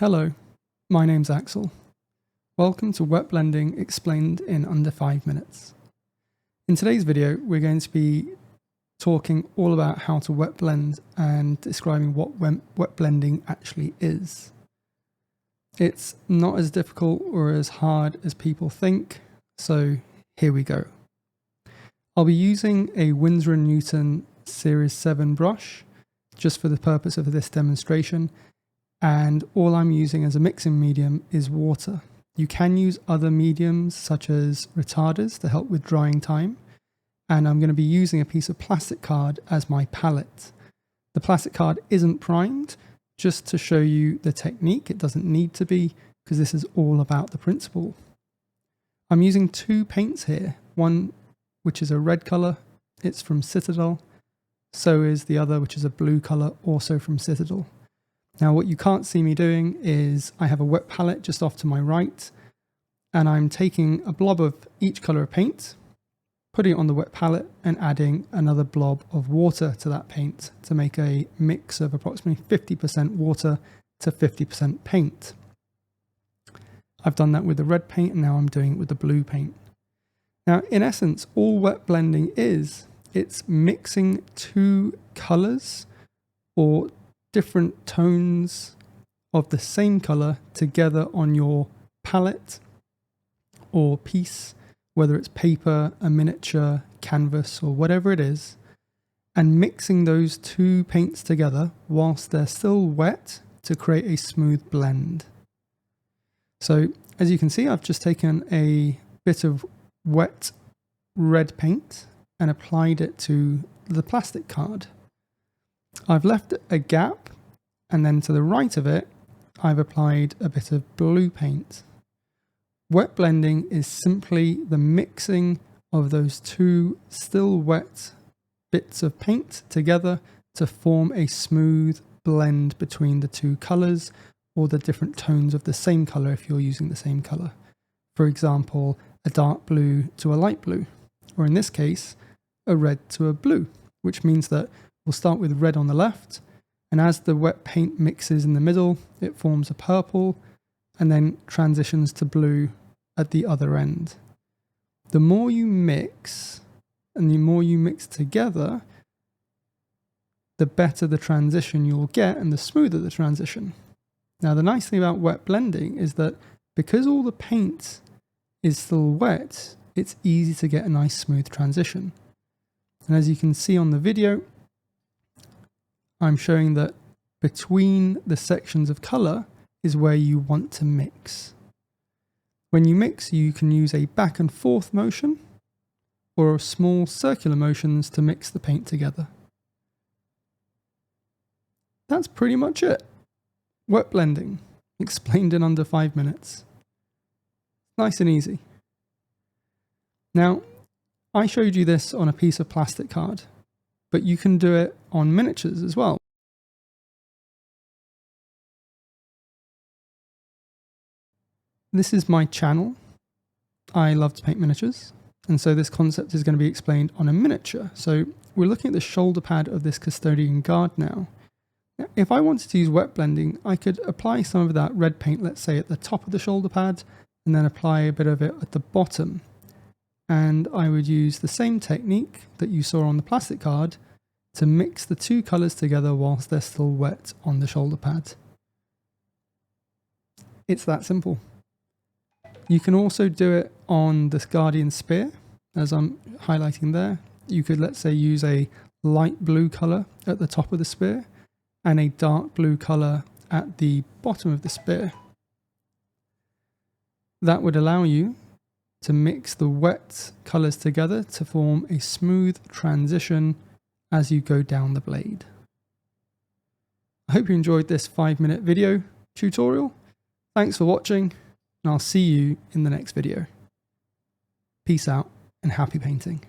Hello, my name's Axel. Welcome to Wet Blending Explained in Under 5 Minutes. In today's video, we're going to be talking all about how to wet blend and describing what wet blending actually is. It's not as difficult or as hard as people think, so here we go. I'll be using a Winsor & Newton Series 7 brush just for the purpose of this demonstration, and all I'm using as a mixing medium is water. You can use other mediums such as retarders to help with drying time, and I'm going to be using a piece of plastic card as my palette. The plastic card isn't primed, just to show you the technique. It doesn't need to be, because this is all about the principle. I'm using two paints here, one which is a red colour, it's from Citadel, so is the other which is a blue colour, also from Citadel. Now what you can't see me doing is I have a wet palette just off to my right, and I'm taking a blob of each colour of paint, putting it on the wet palette and adding another blob of water to that paint to make a mix of approximately 50% water to 50% paint. I've done that with the red paint and now I'm doing it with the blue paint. Now in essence, all wet blending is, it's mixing two colours or different tones of the same colour together on your palette or piece, whether it's paper, a miniature, canvas, or whatever it is, and mixing those two paints together whilst they're still wet to create a smooth blend. So as you can see, I've just taken a bit of wet red paint and applied it to the plastic card. I've left a gap, and then to the right of it, I've applied a bit of blue paint. Wet blending is simply the mixing of those two still wet bits of paint together to form a smooth blend between the two colours or the different tones of the same colour if you're using the same colour. For example, a dark blue to a light blue, or in this case, a red to a blue, which means that we'll start with red on the left, and as the wet paint mixes in the middle, it forms a purple and then transitions to blue at the other end. The more you mix and the more you mix together, the better the transition you'll get and the smoother the transition. Now the nice thing about wet blending is that because all the paint is still wet, it's easy to get a nice smooth transition. And as you can see on the video, I'm showing that between the sections of colour is where you want to mix. When you mix, you can use a back and forth motion or small circular motions to mix the paint together. That's pretty much it. Wet blending, explained in under 5 minutes. Nice and easy. Now, I showed you this on a piece of plastic card, but you can do it on miniatures as well. This is my channel. I love to paint miniatures, and so this concept is going to be explained on a miniature. So we're looking at the shoulder pad of this custodian guard now. Now, if I wanted to use wet blending, I could apply some of that red paint, let's say at the top of the shoulder pad, and then apply a bit of it at the bottom. And I would use the same technique that you saw on the plastic card to mix the two colours together whilst they're still wet on the shoulder pad. It's that simple. You can also do it on this Guardian Spear, as I'm highlighting there. You could, let's say, use a light blue colour at the top of the spear and a dark blue colour at the bottom of the spear. That would allow you to mix the wet colours together to form a smooth transition as you go down the blade. I hope you enjoyed this 5-minute video tutorial. Thanks for watching, and I'll see you in the next video. Peace out and happy painting.